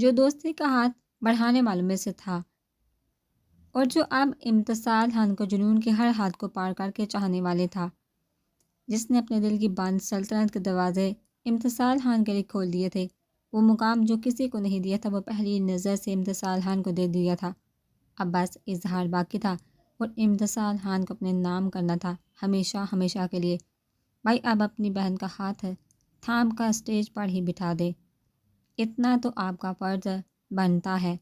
جو دوستی کا ہاتھ بڑھانے والوں میں سے تھا اور جو اب امتصال خان کو جنون کے ہر حد کو پار کر کے چاہنے والے تھا، جس نے اپنے دل کی بند سلطنت کے دروازے امتصال خان کے لیے کھول دیے تھے۔ وہ مقام جو کسی کو نہیں دیا تھا وہ پہلی نظر سے امتصال خان کو دے دیا تھا۔ اب بس اظہار باقی تھا اور امتصال خان کو اپنے نام کرنا تھا، ہمیشہ ہمیشہ کے لیے۔ بھائی اب اپنی بہن کا ہاتھ تھام کا اسٹیج پر ہی بٹھا دے، اتنا تو آپ کا فرض بنتا ہے۔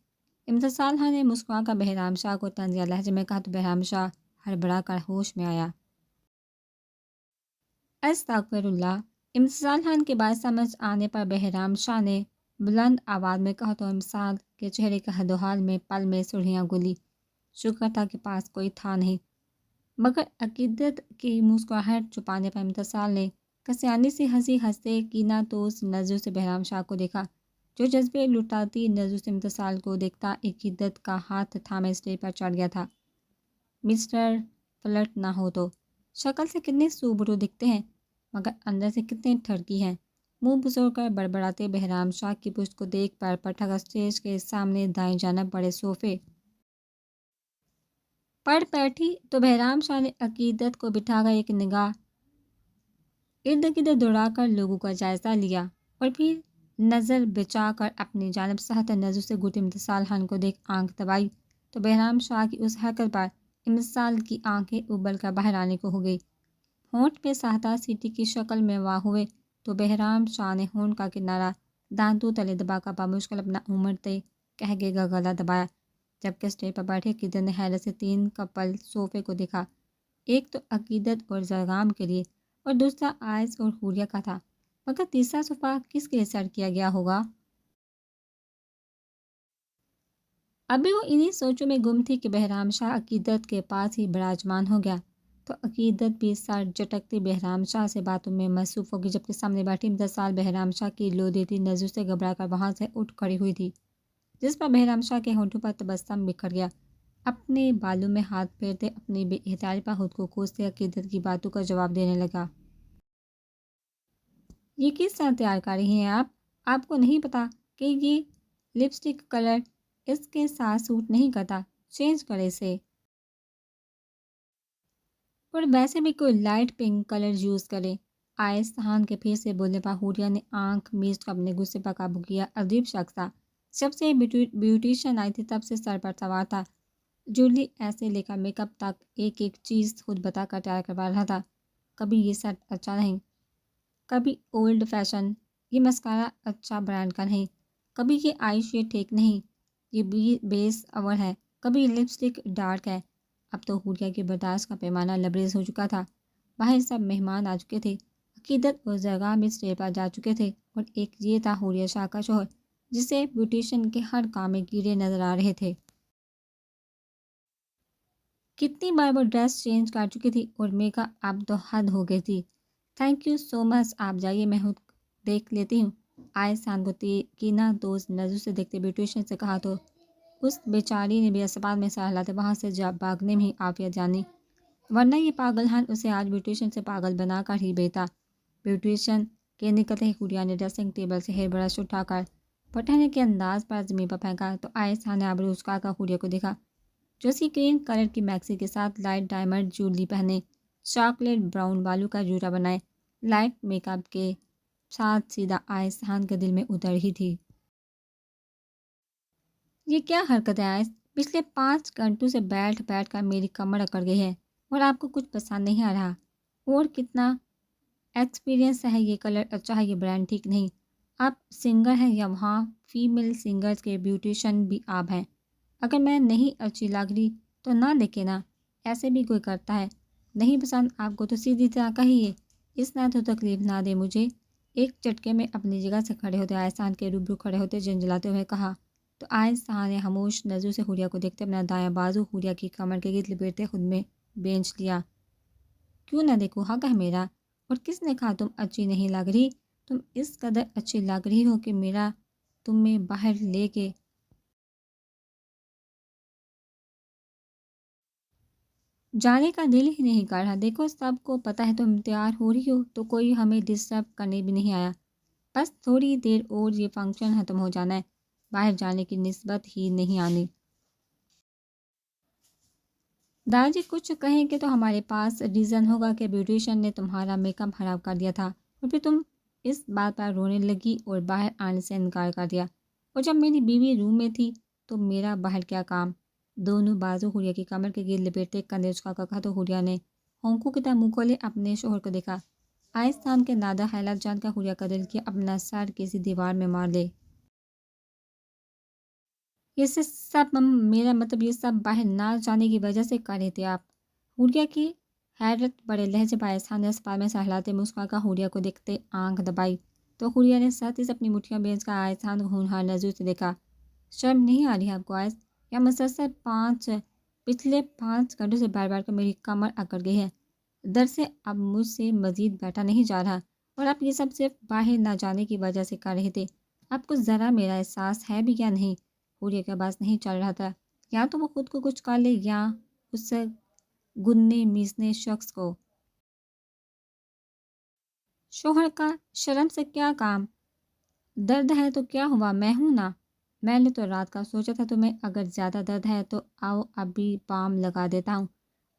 امتصال خان نے مسکرا کر بہرام شاہ کو طنزیہ لہجے میں کہا تو بہرام شاہ ہڑبڑا کر ہوش میں آیا۔ استغفر اللہ۔ امتصال خان کے بات سمجھ آنے پر بہرام شاہ نے بلند آواز میں کہا تو امتصال کے چہرے کے حدوحال میں پل میں سرخیاں گلی۔ شکر تھا کہ پاس کوئی تھا نہیں، مگر عقیدت کی مسکراہٹ چھپانے پر امتصال نے کسیانی سی ہنسی ہنستے کینہ توز نظروں سے بہرام شاہ کو دیکھا، جو جذبے لٹاتی نظروں سے امتصال کو دیکھتا عقیدت کا ہاتھ تھامے اسٹیج پر چڑھ گیا تھا۔ مسٹر فلرٹ نہ ہو تو شکل سے کتنے سوبرو دکھتے ہیں مگر اندر سے کتنے ٹھڑکی ہیں۔ منہ بزور کر بڑبڑاتے بہرام شاہ کی پشت کو دیکھ پر پٹھک اسٹیج کے سامنے دائیں جانب بڑے صوفے پڑ بیٹھی تو بہرام شاہ نے عقیدت کو بٹھا کر ایک نگاہ ارد گرد دوڑا کر لوگوں کا جائزہ لیا اور پھر نظر بچا کر اپنی جانب سخت نظروں سے گھورتے امتصال خان کو دیکھ آنکھ دبائی تو بہرام شاہ کی اس حرکت پر امتصال کی آنکھیں ابل کر باہر آنے کو ہو گئی۔ ہونٹ پہ ساہتا سیٹی کی شکل میں واہ ہوئے تو بہرام شاہ نے ہونٹ کا کنارہ دانتوں تلے دبا کر بمشکل اپنا امڑتے کہگے کا گلا دبایا، جبکہ اسٹیج پر بیٹھے عقیدت نے حیرت سے 3 کپل صوفے کو دیکھا، ایک تو عقیدت اور زرغام کے لیے اور دوسرا آئس اور حوریہ کا تھا، مگر تیسرا صوفہ کس کے لیے سیٹ کیا گیا ہوگا؟ ابھی وہ انہی سوچوں میں گم تھی کہ بہرام شاہ عقیدت کے پاس ہی براجمان ہو گیا تو عقیدت بھی سر جھٹکتی بہرام شاہ سے باتوں میں مصروف ہوگی، جبکہ سامنے بیٹھی امتصال بہرام شاہ کی لو دیتی نظروں سے گھبرا کر وہاں سے اٹھ کھڑی ہوئی تھی، جس پر بہرام شاہ کے ہونٹوں پر تبسم بکھر گیا۔ اپنے بالوں میں ہاتھ پھیرتے اپنی بے احتیاطی پر خود کو کوستے عقیدت کی باتوں کا جواب دینے لگا۔ یہ کس طرح تیار کر رہی ہیں آپ کو نہیں پتا کہ یہ لپسٹک کلر اس کے ساتھ سوٹ نہیں کرتا، چینج کرے اسے، اور ویسے بھی کوئی لائٹ پنک کلر یوز کرے۔ آئس خان کے پھر سے بولنے پر حوریہ نے آنکھ میچ کر اپنے غصے پر قابو کیا۔ عجیب شخص تھا، جب سے بیوٹیشین آئی تھی تب سے سر پر سوار تھا، جولی ایسے لے کر میک اپ تک ایک ایک چیز خود بتا کر تیار کروا رہا تھا۔ کبھی یہ سیٹ اچھا نہیں، کبھی اولڈ فیشن، یہ مسکارا اچھا برانڈ کا نہیں، کبھی یہ آئی شیڈ ٹھیک نہیں، یہ بیس اوور ہے، کبھی لپسٹک ڈارک ہے۔ اب تو حوریہ کی برداشت کا پیمانہ لبریز ہو چکا تھا۔ باہر سب مہمان آ چکے تھے، عقیدت اور زرغام اس اسٹیج پر جا چکے تھے اور ایک یہ تھا حوریہ شاہ کا شوہر، جسے بیوٹیشین کے ہر کام میں کیڑے نظر آ رہے تھے۔ کتنی بار وہ ڈریس چینج کر چکی تھی اور میک اپ اب تو حد ہو گئی تھی۔ تھینک یو سو مچ، آپ جائیے، میں خود دیکھ لیتی ہوں۔ آئس خان کو کینہ دوز نظروں سے دیکھتے بیوٹیشین سے کہا تو اس بیچاری نے بھی اسپال میں سر ہلاتے وہاں سے بھاگنے میں ہی عافیت جانی، ورنہ یہ پاگل ہن اسے آج بیوٹیشین سے پاگل بنا کر ہی بیتا۔ بیوٹیشین کے نکلتے ہی حوریہ نے ڈریسنگ ٹیبل سے ہیئر برش اٹھا کر پٹھنے کے انداز پر زمین پر پھینکا تو آئس خان نے ابرو اچکا کر حوریہ کو دیکھا، جو اسی کریم کلر کی میکسی کے ساتھ لائٹ ڈائمنڈ جویلری پہنے، چاکلیٹ براؤن بالوں کا جوڑا بنائے، لائٹ میک اپ کے ساتھ سیدھا آئس خان کے دل میں اتر ہی تھی۔ یہ کیا حرکت ہے آئس؟ پچھلے 5 گھنٹوں سے بیٹھ کر میری کمر اکڑ گئی ہے اور آپ کو کچھ پسند نہیں آ رہا، اور کتنا ایکسپیرینس ہے، یہ کلر اچھا ہے، یہ برانڈ ٹھیک نہیں۔ آپ سنگر ہیں یا وہاں فیمیل سنگرز کے بیوٹیشین بھی آپ ہیں؟ اگر میں نہیں اچھی لگ رہی تو نہ دیکھے نا، ایسے بھی کوئی کرتا ہے، نہیں پسند آپ کو تو سیدھی طرح کہیے، اس طرح تو تکلیف نہ دے مجھے۔ ایک جھٹکے میں اپنی جگہ سے کھڑے ہوتے آئس خان کے روبرو کھڑے ہوتے جھنجھلاتے ہوئے کہا تو آئس خان نے خاموش نظروں سے حوریہ کو دیکھتے اپنا دایاں بازو حوریہ کی کمر کے گرد لپیٹتے خود میں بینچ لیا۔ کیوں نہ دیکھو، حق ہے میرا، اور کس نے کہا تم اچھی نہیں لگ رہی؟ تم اس قدر اچھی لگ رہی ہو کہ میرا تمہیں باہر لے کے جانے کا دل ہی نہیں کر رہا۔ دیکھو سب کو پتہ ہے تم تیار ہو رہی ہو تو کوئی ہمیں ڈسٹرب کرنے بھی نہیں آیا، بس تھوڑی دیر اور یہ فنکشن ختم ہو جانا ہے، باہر جانے کی نسبت ہی نہیں آنی۔ دادا جی کچھ کہیں کہ تو ہمارے پاس ریزن ہوگا کہ بیوٹیشین نے تمہارا میک اپ خراب کر دیا تھا اور پھر تم اس بات پر رونے لگی اور باہر آنے سے انکار کر دیا، اور جب میری بیوی روم میں تھی تو میرا باہر کیا کام؟ دونوں بازو حوریہ کی کمر کے گرد لپیٹتے کندھے جھکا کر کہا تو حوریہ نے ہونکوں کی طرح منہ کھولے اپنے شوہر کو دیکھا۔ آہستہ کے نادہ خیالات جان کر حوریہ کا دل کیا اپنا سر کسی دیوار میں مار لے۔ یہ سب میرا مطلب یہ سب باہر نہ جانے کی وجہ سے کر رہے تھے آپ؟ حوریہ کی حیرت بڑے لہجے پر آہستہ نے اسپتال میں سہلاتے مسکرا کر حوریہ کو دیکھتے آنکھ دبائی تو حوریہ نے ساتھ سے اپنی مٹھیاں بھیج کر آہستہ کو ہونہار نظر سے دیکھا۔ شرم نہیں آ رہی آپ کو آئس؟ یا مسلسل پچھلے 5 گھنٹوں سے بار بار کر میری کمر اکڑ گئی ہے؟ در سے اب مجھ سے مزید بیٹھا نہیں جا رہا، اور آپ یہ سب صرف باہر نہ جانے کی وجہ سے کر رہے تھے۔ آپ کو ذرا میرا احساس ہے بھی کیا نہیں؟ حوریہ کا بات نہیں چل رہا تھا، یا تو وہ خود کو کچھ کر لے یا اس سے گننے میسنے شخص کو۔ شوہر کا شرم سے کیا کام؟ درد ہے تو کیا ہوا، میں ہوں نا۔ میں نے تو رات کا سوچا تھا تمہیں اگر زیادہ درد ہے تو آؤ ابھی بام لگا دیتا ہوں،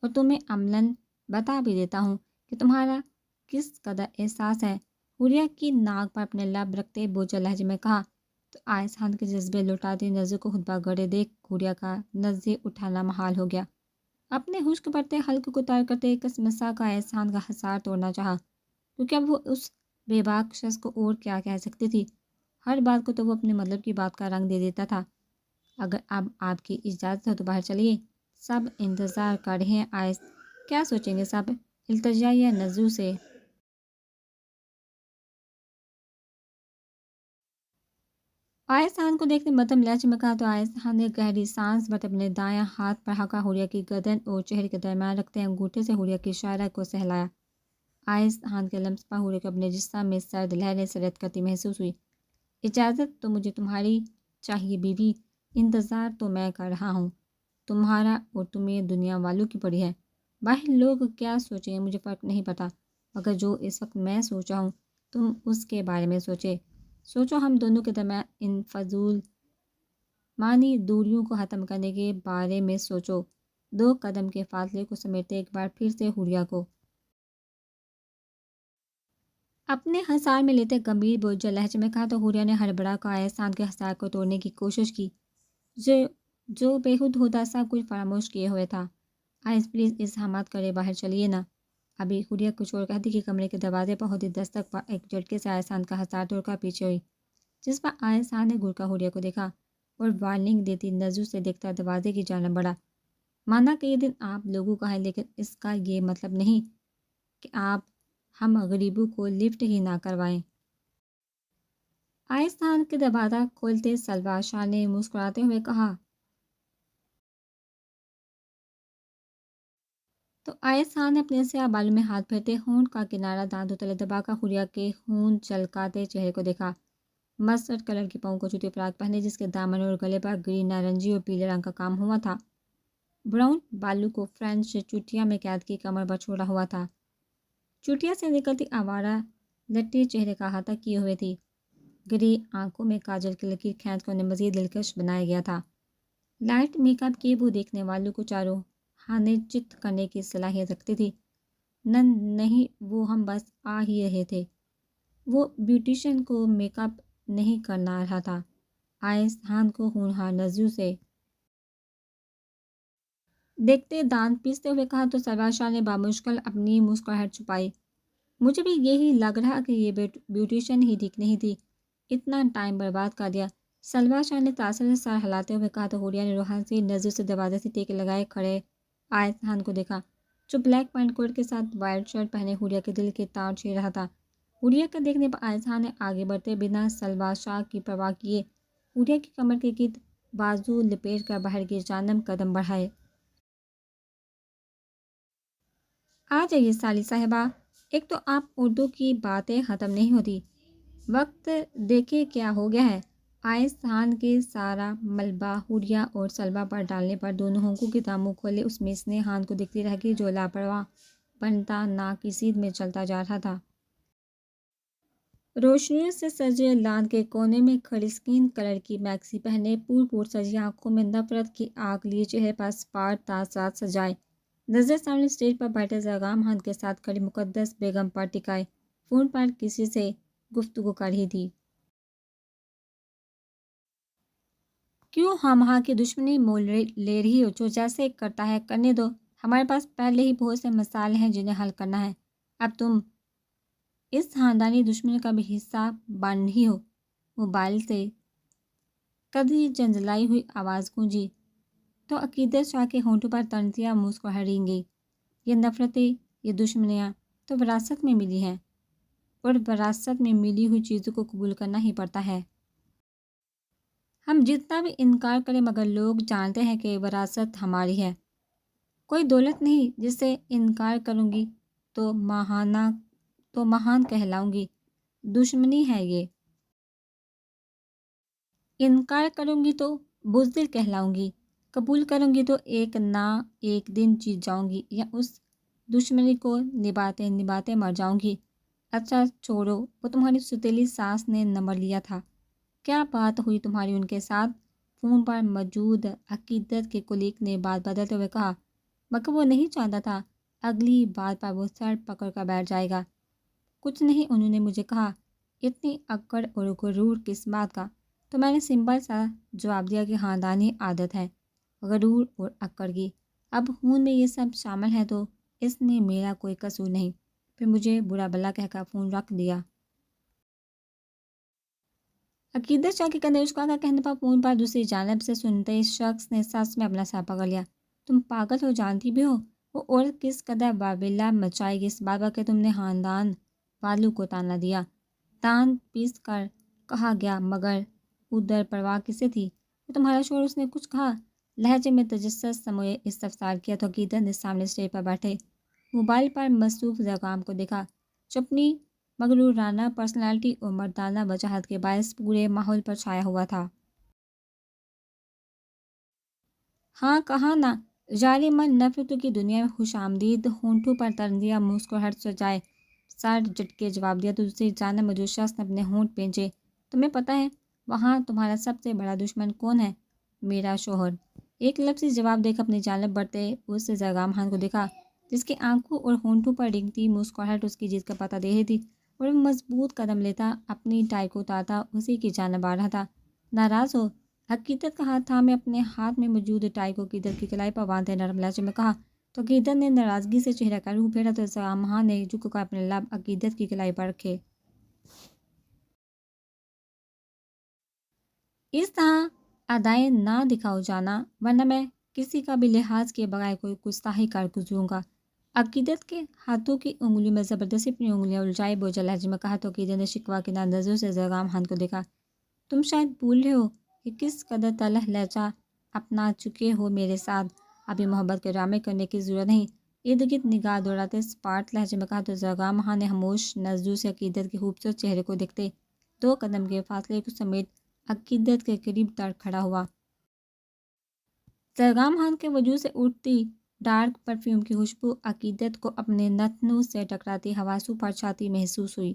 اور تمہیں عملاً بتا بھی دیتا ہوں کہ تمہارا کس قدر احساس ہے۔ حوریہ کی ناک پر اپنے لب رکھتے بوجھل لہجے میں کہا تو آئسان کے جذبے لوٹاتی نظر کو خود گڑے دیکھ حوریہ کا نظر اٹھانا محال ہو گیا۔ اپنے خشک پڑتے حلق کو تار کرتے کسمسا کا احسان کا حصار توڑنا چاہا، کیونکہ اب وہ اس بے باک شخص کو اور کیا کہہ سکتی تھی؟ ہر بات کو تو وہ اپنے مطلب کی بات کا رنگ دے دیتا تھا۔ اگر اب آپ کی اجازت ہو تو باہر چلیے، سب انتظار کر رہے ہیں۔ آئس کیا سوچیں گے سب؟ التجا یا نزو سے آئس خان کو دیکھتے مدھم لہجے میں کہا تو آئس خان نے گہری سانس بھرتے اپنے دایاں ہاتھ پر ہکا حوریہ کی گردن اور چہرے کے درمیان رکھتے انگوٹھے سے حوریہ کی شاعرہ کو سہلایا۔ آئس خان کے لمس پر حوریہ کو اپنے جسم میں سرد لہریں سرد کرتی محسوس ہوئی۔ اجازت تو مجھے تمہاری چاہیے بیوی، انتظار تو میں کر رہا ہوں، تمہارا اور تمہیں دنیا والوں کی پڑی ہے۔ باہر لوگ کیا سوچیں گے مجھے فرق نہیں پڑتا، مگر جو اس وقت میں سوچا ہوں تم اس کے بارے میں سوچو ہم دونوں کے درمیان ان فضول معنی دوریوں کو ختم کرنے کے بارے میں سوچو۔ 2 قدم کے فاصلے کو سمیٹتے ایک بار پھر سے حوریہ کو اپنے حصار میں لیتے گمبھیر بوجھل لہجے میں کہا تو حوریہ نے ہڑبڑا کر احسان کے حصار کو توڑنے کی کوشش کی، جو بےحد ہوتا سب کچھ فراموش کیے ہوئے تھا۔ آئس پلیز ازاحمت کرے باہر چلیے نا۔ ابھی حوریہ کچھ اور کہتی کہ کمرے کے دروازے پر ہوتی دستک پر ایک جھٹکے سے آئسان کا حصار توڑ کر پیچھے ہوئی، جس پر آئسان نے گھر کر حوریہ کو دیکھا اور وارننگ دیتی نظر سے دیکھتا دروازے کی جانب بڑھا۔ مانا کہ یہ دن آپ لوگوں کا ہے، لیکن اس کا یہ مطلب نہیں کہ آپ ہم غریبوں کو لفٹ ہی نہ کروائیں۔ آئسان کے دروازہ کھولتے سلوار شاہ نے مسکراتے ہوئے کہا تو آئسان نے اپنے سیاہ بالوں میں ہاتھ پھیرتے ہونٹ کا کنارہ دانتوں تلے دبا کر حوریہ کے خون چلکاتے چہرے کو دیکھا۔ مسٹرڈ کلر کی پاؤں کو چھوٹی فراک پہنے جس کے دامن اور گلے پر گرین نارنجی اور پیلے رنگ کا کام ہوا تھا، براؤن بالوں کو فرینچ چوٹیاں میں قید کی کمر پر چھوڑا ہوا تھا۔ چوٹیاں سے نکلتی آوارہ لٹی چہرے کا احاطہ کیے ہوئے تھی، گرے آنکھوں میں کاجل کی لکیر کھینچ کر انہیں مزید دلکش بنایا گیا تھا۔ لائٹ میک اپ کیے وہ دیکھنے والوں کو چاروں خانے چت کرنے کی صلاحیت رکھتی تھی۔ نہیں وہ ہم بس آ ہی رہے تھے، وہ بیوٹیشین کو میک اپ نہیں کرنا رہا تھا۔ آئس خان کو ہونہار نظروں سے دیکھتے دانت پیستے ہوئے کہا تو سلوار شاہ نے بامشکل اپنی مسکراہٹ چھپائی۔ مجھے بھی یہی لگ رہا کہ یہ بیوٹیشین ہی ٹھیک نہیں تھی، اتنا ٹائم برباد کر دیا۔ سلوار شاہ نے تاثر سے سر ہلاتے ہوئے کہا تو حوریہ نے روحانی نظر سے دروازے سے ٹیک لگائے کھڑے آئس خان کو دیکھا، جو بلیک پینٹ کوٹ کے ساتھ وائٹ شرٹ پہنے حوریہ کے دل کے تار چھیڑ رہا تھا۔ حوریہ کے دیکھنے پر آئس خان نے آگے بڑھتے بنا سلوار شاہ کی پرواہ کیے حوریہ کی کمر کے گرد بازو لپیٹ کر باہر کی جانب قدم بڑھائے۔ آ جائیے سالی صاحبہ، ایک تو آپ اردو کی باتیں ختم نہیں ہوتی، وقت دیکھے کیا ہو گیا ہے۔ آئس خان کے سارا ملبہ حوریہ اور سلوار پر ڈالنے پر دونوں ہونکوں کی طرح منہ کھولے اس میسنے ہاتھ کو دیکھتی رہ گئی جو لاپرواہ بنتا ناک کی سیدھ میں چلتا جا رہا تھا۔ روشنیوں سے سجے لان کے کونے میں کھڑی سکین کلر کی میکسی پہنے پور سجی آنکھوں میں نفرت کی آگ لیے چہرے پر اسپاٹ تاثرات سجائے، نظر سامنے اسٹیج پر بیٹھے زرگام خان کے ساتھ کھڑی مقدس بیگم پر ٹکائے فون پر کسی سے گفتگو کر رہی تھی۔ کیوں ہم وہاں کی دشمنی مول لے رہی ہو؟ جو جیسے کرتا ہے کرنے دو، ہمارے پاس پہلے ہی بہت سے مسائل ہیں جنہیں حل کرنا ہے، اب تم اس خاندانی دشمنی کا بھی حصہ بن رہی ہو۔ موبائل سے کدی جنجلائی ہوئی آواز گونجی تو عقیدت شاہ کے ہونٹوں پر تنزیہ مسکراہٹ گئی۔ یہ نفرتیں، یہ دشمنیاں تو وراثت میں ملی ہیں، اور وراثت میں ملی ہوئی چیزوں کو قبول کرنا ہی پڑتا ہے۔ ہم جتنا بھی انکار کریں مگر لوگ جانتے ہیں کہ وراثت ہماری ہے۔ کوئی دولت نہیں جس سے انکار کروں گی تو مہان کہلاؤں گی، دشمنی ہے یہ۔ انکار کروں گی تو بزدل کہلاؤں گی، قبول کروں گی تو ایک نہ ایک دن جیت جاؤں گی، یا اس دشمنی کو نبھاتے نبھاتے مر جاؤں گی۔ اچھا چھوڑو، وہ تمہاری ستیلی ساس نے نمبر لیا تھا، کیا بات ہوئی تمہاری ان کے ساتھ؟ فون پر موجود عقیدت کے کلیگ نے بات بدلتے ہوئے کہا، مگر وہ نہیں چاہتا تھا اگلی بات پر وہ سر پکڑ کر بیٹھ جائے گا۔ کچھ نہیں، انہوں نے مجھے کہا، اتنی اکڑ اور غرور کس بات کا؟ تو میں نے سمپل سا جواب دیا کہ خاندانی عادت ہے، غرور اور اکڑ کی۔ اب خون میں یہ سب شامل ہے تو اس میں میرا کوئی قصور نہیں۔ پھر مجھے برا بلا کہہ کر فون رکھ دیا۔ عقیدت شاہ کے کندھے اچکا کر کہنے پر فون پر دوسری جانب سے سنتے اس شخص نے سچ میں اپنا سر پکڑ لیا۔ تم پاگل ہو، جانتی بھی ہو وہ عورت کس قدر واویلا مچائے گی اس بات پر کہ تم نے خاندان والوں کو تانا دیا۔ دان پیس کر کہا گیا، مگر ادھر پرواہ کسے تھی؟ وہ تمہارا شوہر، اس نے کچھ کہا؟ لہجے میں تجسس سموئے استفسار کیا تو عقیدت نے سامنے اسٹیج پر بیٹھے موبائل پر مصروف زرگام کو دیکھا، جو اپنی مغرورانہ پرسنالٹی اور مردانہ وجاہت کے باعث پورے ماحول پر چھایا ہوا تھا۔ ہاں کہا نا، جاری من نفرتوں کی دنیا میں خوش آمدید، ہونٹوں پر طنزیہ مسکراہٹ سجائے سر جھٹکے جواب دیا تو دوسری جانب موجود شخص نے اپنے ہونٹ بھینچے، تمہیں پتہ ہے وہاں تمہارا سب سے بڑا دشمن کون ہے؟ میرا شوہر۔ ایک لفظی جواب دے کر اپنی جانب بڑھتے اس زرگام خان کو دیکھا، جس کی آنکھوں اور ہونٹوں پر رنگتی مسکراہٹ اس کی جیت کا پتہ دے رہی تھی، اور وہ مضبوط قدم لیتا اپنی ٹائی کو اتارتا اسی کی جانب آ رہا تھا۔ ناراض ہو؟ عقیدت کا ہاتھ تھامے اپنے ہاتھ میں موجود ٹائی کو عقیدت کی کلائی پر باندھتے نرم لہجے میں کہا تو عقیدت نے ناراضگی سے چہرہ کر منہ پھیرا تو زرگام خان نے جھک کر اپنے لب عقیدت کی کلائی پر رکھے۔ اس طرح ادائیں نہ دکھاؤ جانا، ورنہ میں کسی کا بھی لحاظ کے بغیر کوئی گستاخی کر گزروں گا۔ عقیدت کے ہاتھوں کی انگلیوں میں زبردستی اپنی انگلیاں الجھائے بوجھل لہجے میں کہا تو عقیدت نے شکوہ کی نظروں سے زرگام خان کو دیکھا، تم شاید بھول رہے ہو کہ کس قدر تلخ لہجہ اپنا چکے ہو میرے ساتھ، ابھی محبت کے ڈرامے کرنے کی ضرورت نہیں۔ ارد گرد نگاہ دوڑاتے سپاٹ لہجے میں کہا تو زرگام خان نے خاموش نظروں سے عقیدت کے خوبصورت چہرے کو دیکھتے 2 قدم کے فاصلے کو سمیٹ عقیدت کے قریب تر کھڑا ہوا۔ زرگام خان کے وجود سے اٹھتی ڈارک پرفیوم کی خوشبو عقیدت کو اپنے نتنوں سے ٹکراتی حواسوں پر چھاتی محسوس ہوئی۔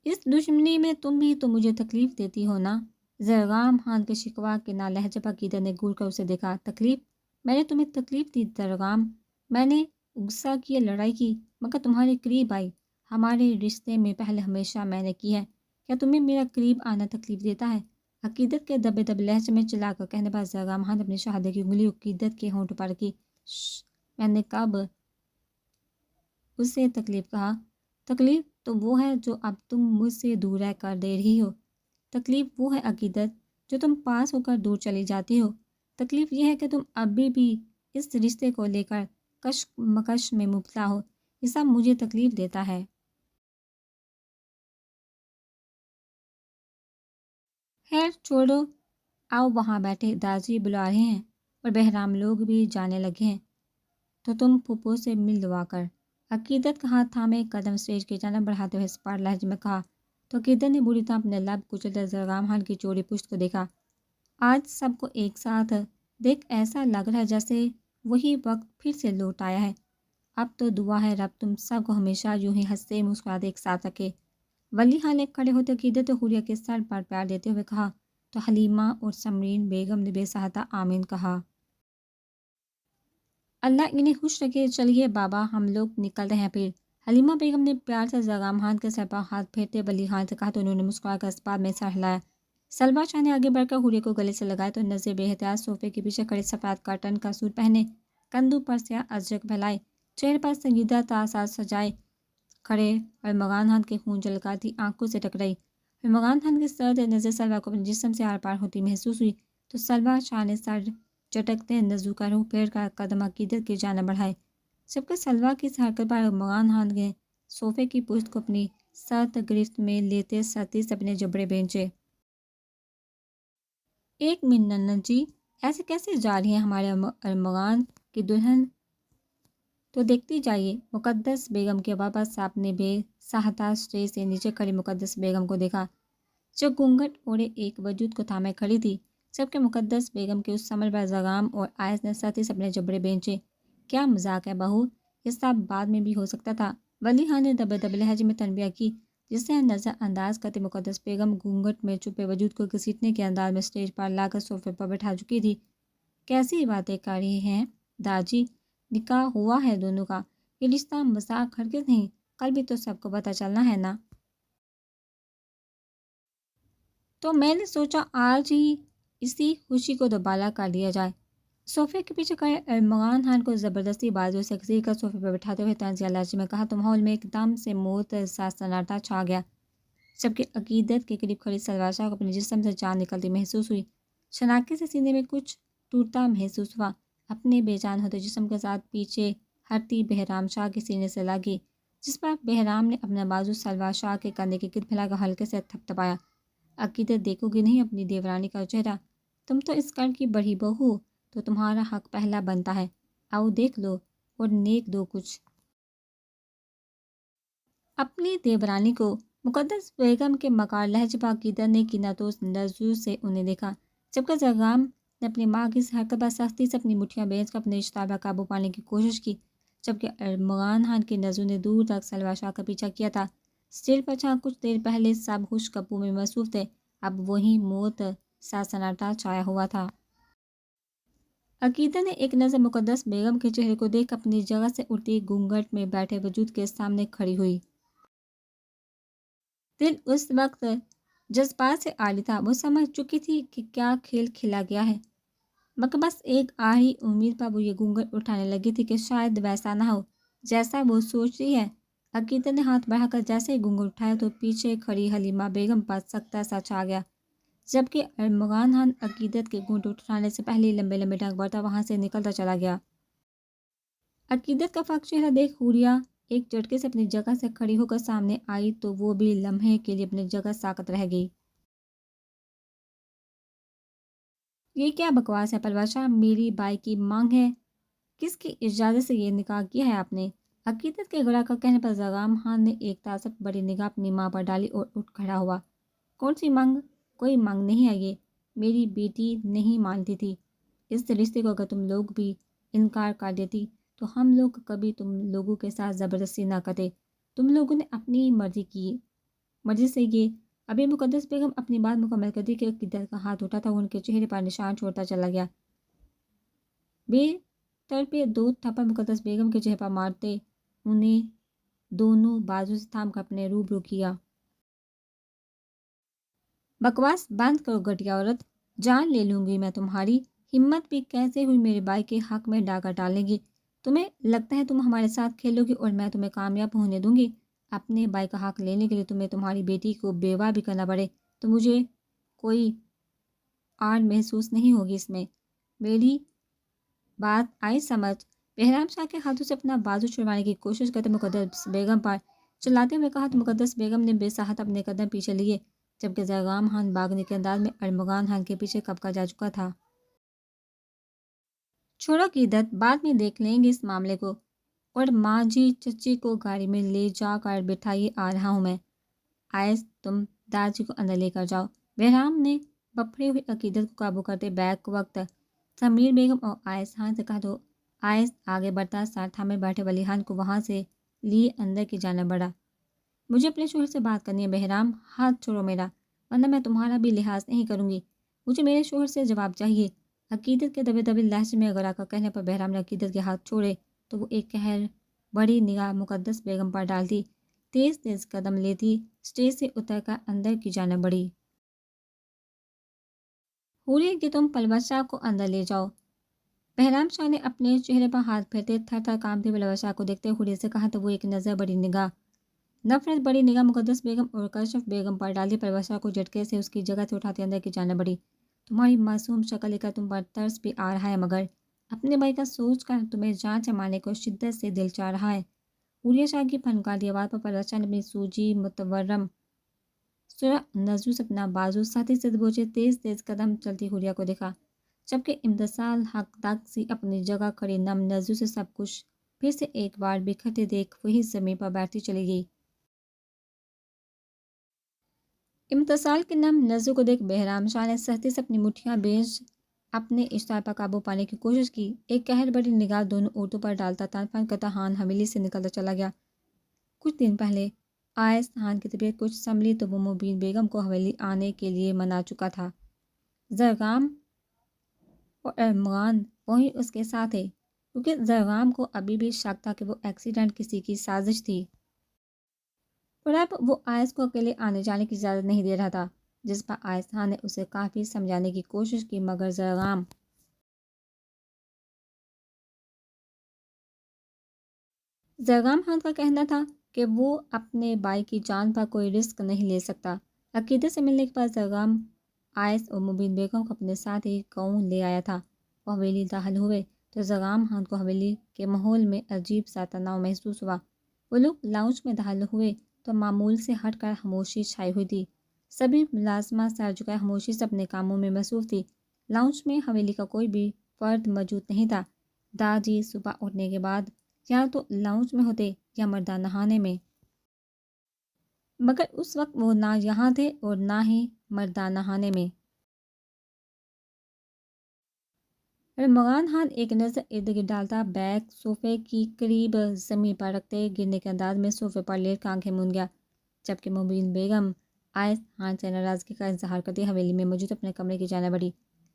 اس دشمنی میں تم بھی تو مجھے تکلیف دیتی ہو نا؟ زرگام خان کے شکوہ کے نا لہجے پر عقیدت نے گھور کر اسے دیکھا، تکلیف؟ میں نے تمہیں تکلیف دی زرگام؟ میں نے غصہ کیا، لڑائی کی، مگر تمہارے قریب آئی؟ ہمارے رشتے میں پہلے ہمیشہ میں نے کی ہے، کیا تمہیں میرا قریب آنا تکلیف دیتا ہے؟ عقیدت کے دبے دبے لہجے میں چلا کر کہنے پر زرگام خان نے اپنی شہادت کی انگلی عقیدت کے ہونٹ پر رکھی۔ میں نے کب اسے تکلیف کہا؟ تکلیف تو وہ ہے جو اب تم مجھ سے دور رہ کر دے رہی ہو۔ تکلیف وہ ہے عقیدت جو تم پاس ہو کر دور چلی جاتی ہو۔ تکلیف یہ ہے کہ تم ابھی بھی اس رشتے کو لے کر کشمکش میں مبتلا ہو، یہ سب مجھے تکلیف دیتا ہے۔ خیر چھوڑو، آؤ وہاں بیٹھے، دادی بلا رہے ہیں اور بہرام لوگ بھی جانے لگے ہیں، تو تم پھپھو سے مل دعا کر۔ عقیدت کا ہاتھ تھامے قدم اسٹیج کی جانب بڑھاتے ہوئے سپاٹ لہجے میں کہا تو عقیدت نے بری طرح اپنے لب کچلتے زرگام خان کی چوڑی پشت کو دیکھا۔ آج سب کو ایک ساتھ دیکھ ایسا لگ رہا ہے جیسے وہی وقت پھر سے لوٹ آیا ہے۔ اب تو دعا ہے رب تم سب کو ہمیشہ یوں ہی ہنستے مسکراتے ایک ساتھ رکھے۔ ولی خان نے کھڑے ہوتے عقیدت اور حوریہ کے سر پر پیار دیتے ہوئے کہا تو حلیمہ اور سمرین بیگم نے بے سہاتا آمین کہا۔ اللہ انہیں خوش رکھے، چلیے بابا ہم لوگ نکلتے ہیں پھر۔ حلیمہ بیگم نے پیار سے زغام خان کے سر پر ہاتھ پھیرتے ولی خان سے کہا تو انہوں نے مسکرا کر اس بات میں سر ہلایا۔ سلمیٰ شاہ نے آگے بڑھ کر حوریہ کو گلے سے لگایا تو نظر بے احتیاط صوفے کے پیچھے کھڑے سفید کاٹن کا سوٹ پہنے، کندھوں پر سیاہ ازرق پھیلائے، چہرے پر سنجیدہ تاثرات سجائے کھڑے ارمغان خان کے خون جھلکاتی آنکھوں سے ٹکرائی۔ ارمغان خان کی سرد نظر سلویٰ کو اپنے جسم سے آر پار ہوتی محسوس ہوئی تو سلمیٰ شاہ نے سر جھٹکتے نزوکہ روح پھیر کر قدم عقیدت کی جانب بڑھائے، جبکہ سلمیٰ کی اس حرکت پر ارمغان خان نے صوفے کی پشت کو اپنی سخت گرفت میں لیتے سختی سے اپنے جبڑے بھینچے۔ ایک منٹ ننت جی، ایسے کیسے جا رہی ہیں ہمارے ارمغان کی دلہن؟ تو دیکھتی جائیے۔ مقدس بیگم کے بابا صاحب نے بے سہاتا اسٹیج سے نیچے کھڑی مقدس بیگم کو دیکھا جو گھونگھٹ اوڑھے ایک وجود کو تھامے کھڑی تھی، جبکہ مقدس بیگم کے اس سمر پر زغام اور آئس نے سختی سے اپنے جبڑے بھینچے۔ کیا مذاق ہے بہو، یہ سب بعد میں بھی ہو سکتا تھا، ولی خان نے دبے دبے لہجے میں تنبیہ کی، جس سے نظر انداز کرتے مقدس بیگم گھونگھٹ میں چھپے وجود کو گھسیٹنے کے انداز میں اسٹیج پر لا کر صوفے پر بٹھا چکی تھی۔ کیسی باتیں کر رہی ہیں داجی، نکاح ہوا ہے دونوں کا، یہ رشتہ مذاق ہرگز نہیں، کل بھی تو سب کو پتہ چلنا ہے نا۔ تو میں نے سوچا آج ہی اسی خوشی کو دوبالا کر دیا جائے۔ صوفے کے پیچھے کھڑے ارمغان خان کو زبردستی بازو سے گھسیٹ کر صوفے پر بٹھاتے ہوئے طنزیہ لہجے میں کہا تو ماحول میں ایک دم سے موت سا سناٹا چھا گیا، جبکہ عقیدت کے قریب کھڑی سلوار شاہ کو اپنے جسم سے جان نکلتی محسوس ہوئی۔ شناخت سے سینے میں کچھ ٹوٹتا محسوس ہوا، اپنے بے جان ہوتے جسم کے ساتھ پیچھے ہٹتی بہرام شاہ کے سینے سے لگی، جس پر بہرام نے اپنا بازو سلوار شاہ کے کندھے کے گرد پھیلا کر ہلکے سے تھپتھپایا۔ عقیدت دیکھو گی نہیں اپنی دیورانی کا چہرہ، تم تو اس گھر کی بڑی بہو، تو تمہارا حق پہلا بنتا ہے، آؤ دیکھ لو اور نیک دو کچھ اپنی دیورانی کو۔ مقدس بیگم کے مکار لہجے پر عقیدت نے کینہتوز نظروں سے انہیں دیکھا، جبکہ زغام نے اپنی ماں کی اس حرکت پر سختی سے اپنی مٹھیاں بھینچ کر اپنے اشتعال پر قابو پانے کی کوشش کی، جبکہ ارمغان خان کی نظروں نے دور تک سلوار شاہ کا پیچھا کیا تھا۔ اسٹیج پر جہاں کچھ دیر پہلے سب خوش گپوں میں مصروف تھے، اب وہیں موت سا سناٹا چھایا ہوا تھا۔ عقیدت نے ایک نظر مقدس بیگم کے چہرے کو دیکھ اپنی جگہ سے اٹھتی گھونگھٹ میں بیٹھے وجود کے سامنے کھڑی ہوئی۔ دل اس وقت جذبات سے عاری تھا، وہ سمجھ چکی تھی کہ کیا کھیل کھیلا گیا ہے، مگر بس ایک آخری امید پر وہ یہ گھونگھٹ اٹھانے لگی تھی کہ شاید ویسا نہ ہو جیسا وہ سوچ رہی ہے۔ عقیدت نے ہاتھ بڑھا کر جیسے ہی گھونگھٹ اٹھایا تو پیچھے کھڑی حلیمہ بیگم پر سکتہ سا چھا گیا، جبکہ ارمغان خان عقیدت کے گھونگھٹ اٹھانے سے پہلے ہی لمبے لمبے ڈنک بھرتا وہاں سے نکلتا چلا گیا۔ عقیدت کا فاقہ چہرہ دیکھ حوریہ ایک جھٹکے سے اپنی جگہ سے کھڑی ہو کر سامنے آئی تو وہ بھی لمحے کے لیے اپنی جگہ ساکت رہ گئی۔ یہ کیا بکواس ہے پروار شاہ، میری بائی کی مانگ ہے، کس کی اجازت سے یہ نکاح کیا ہے آپ نے؟ عقیدت کے گڑا کر کہنے پر زغام خان نے ایک تعصب بڑی نگاہ اپنی ماں پر ڈالی اور اٹھ کھڑا ہوا۔ کون سی مانگ؟ کوئی مانگ نہیں ہے، یہ میری بیٹی نہیں مانتی تھی اس رشتے کو، اگر تم لوگ بھی انکار کر دیتی تو ہم لوگ کبھی تم لوگوں کے ساتھ زبردستی نہ کرتے، تم لوگوں نے اپنی مرضی سے یہ۔ ابھی مقدس بیگم اپنی بات مکمل کرتی کہ عقیدت کا ہاتھ اٹھا تھا ان کے چہرے پر نشان چھوڑتا چلا گیا۔ بے طرفے دو تھپڑ مقدس بیگم کے چہرے پر مارتے انہیں دونوں بازو سے تھام کر اپنے روبرو کیا۔ بکواس بند کرو گھٹیا عورت، جان لے لوں گی میں تمہاری، ہمت بھی کیسے ہوئی میرے بھائی کے حق میں ڈاکہ ڈالنے کی؟ تمہیں لگتا ہے تم ہمارے ساتھ کھیلو گی اور میں تمہیں کامیاب ہونے دوں گی؟ اپنے بھائی کا حق لینے کے لیے تمہیں تمہاری بیٹی کو بیوہ بھی کرنا پڑے تو مجھے کوئی آڑ محسوس نہیں ہوگی اس میں، میری بات آئی سمجھ؟ بہرام شاہ کے ہاتھوں سے اپنا بازو چھڑوانے کی کوشش کرتے مقدس بیگم پر چلاتے ہوئے کہا تو مقدس بیگم نے بے ساہت اپنے قدم پیچھے لیے، جبکہ زغام خان بھاگنے کے انداز میں ارمغان خان کے پیچھے کب کا جا چکا تھا۔ چھوڑو عقیدت، بعد میں دیکھ لیں گے اس معاملے کو، اور ماں جی چچی کو گاڑی میں لے جا کر بٹھائیے، آ رہا ہوں میں۔ آئس تم داجی کو اندر لے کر جاؤ۔ بہرام نے بپھڑے ہوئے عقیدت کو قابو کرتے بیک وقت سمیر بیگم اور آئس خان سے کہا تو آئس آگے بڑھتا ساتھ تھامے بیٹھے ولی خان کو وہاں سے لیے اندر کی جانب بڑھا۔ مجھے اپنے شوہر سے بات کرنی ہے بہرام، ہاتھ چھوڑو میرا، ورنہ میں تمہارا بھی لحاظ نہیں کروں گی۔ مجھے میرے شوہر سے جواب چاہیے۔ عقیدت کے دبے دبے لہجے میں اگر آ کر کہنے پر بہرام نے عقیدت کے ہاتھ چھوڑے تو وہ ایک قہر بڑی نگاہ مقدس بیگم پر ڈالتی، تیز تیز قدم لیتی اسٹیج سے اتر کر اندر کی جانب بڑھی۔ حوریے کہ تم پلوت شاہ کو اندر لے جاؤ۔ بہرام شاہ نے اپنے چہرے پر ہاتھ پھیرتے تھر تھر کانپتے پلوت شاہ کو دیکھتے حوریے سے کہا تو وہ ایک نظر بڑی نگاہ نفرت بڑی نگاہ مقدس بیگم اور کشف بیگم پر ڈالتی، پلوت شاہ کو جھٹکے سے اس کی جگہ سے اٹھاتے اندر کی جانب بڑھی۔ تمہاری معصوم شکل لے کر تم پر ترس بھی آ رہا ہے، مگر اپنے بھائی کا سوچ کر تمہیں جان سے مارنے کو شدت سے دل چاہ رہا ہے۔ حوریے شاہ کی پھنکاتی آواز پر پلوت شاہ نے اپنی سوجی متورم سرخ نزو سے اپنا بازو ساتھی سے دبوچے تیز تیز قدم چلتی حوریہ کو دیکھا، جبکہ امتثال حق تک سی اپنی جگہ کھڑی نم نزو سے سب کچھ پھر سے ایک بار بکھرتے دیکھ وہی زمین پر بیٹھتی چلی گئی۔ امتثال کے نم نزو کو دیکھ بہرام شاہ نے سختی سے اپنی مٹھیاں بیچ اپنے اشتہار پر قابو پانے کی کوشش کی۔ ایک قہر بڑی نگاہ دونوں عورتوں پر ڈالتا تان فن کرتا خان حویلی سے نکلتا چلا گیا۔ کچھ دن پہلے آئس خان کی طبیعت کچھ سنبھلی تو وہ مبین بیگم کو حویلی آنے کے لیے منا چکا تھا۔ زرغام اور ارمغان وہیں اس کے ساتھ تھے، کیونکہ زرغام کو ابھی بھی شک تھا کہ وہ ایکسیڈنٹ کسی کی سازش تھی، اور اب وہ آئس کو اکیلے آنے جانے کی اجازت نہیں دے رہا تھا، جس پر آئس خان نے اسے کافی سمجھانے کی کوشش کی، مگر زرغام خان کا کہنا تھا کہ وہ اپنے بھائی کی جان پر کوئی رسک نہیں لے سکتا۔ عقیدت سے ملنے کے بعد زرغام آئس اور مبین بیگم کو اپنے ساتھ ہی گاؤں لے آیا تھا۔ وہ حویلی داخل ہوئے تو زرغام خان کو حویلی کے ماحول میں عجیب سا تناؤ محسوس ہوا۔ وہ لوگ لاؤنج میں داخل ہوئے تو معمول سے ہٹ کر خاموشی چھائی ہوئی تھی۔ سبھی ملازمہ سر جھکائے خاموشی سے اپنے کاموں میں مصروف تھی۔ لاؤنج میں حویلی کا کوئی بھی فرد موجود نہیں تھا۔ داجی صبح اٹھنے کے بعد یا تو لاؤنج میں ہوتے یا مردانہ خانے میں، مگر اس وقت وہ نہ یہاں تھے اور نہ ہی مردانہ خانے میں۔ ارمغان خان ایک نظر ارد گرد ڈالتا، بیگ صوفے کی قریب زمین پر رکھتے گرنے کے انداز میں صوفے پر لیٹ کر آنکھیں موند گیا، جبکہ مبین بیگم آئس خان سے ناراضگی کا اظہار کرتی حویلی میں موجود اپنے کمرے کی جانب بڑھی۔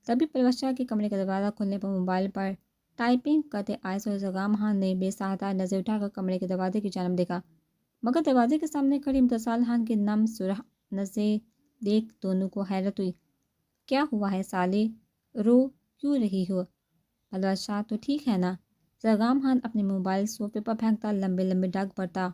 تبھی پلوت شاہ کے کمرے کا دروازہ کھلنے پر موبائل پر ٹائپنگ کرتے آئس اور زرغام خان نے بے ساختہ نظر اٹھا کر کمرے کے دروازے کی جانب دیکھا، مگر دروازے کے سامنے کھڑی امتثال خان کی نم سرخ نظریں دیکھ دونوں کو حیرت ہوئی۔ کیا ہوا ہے سالے، رو کیوں رہی ہو؟ پلوت شاہ تو ٹھیک ہے نا؟ زرغام خان اپنے موبائل صوفے پر پھینکتا لمبے لمبے ڈگ پڑتا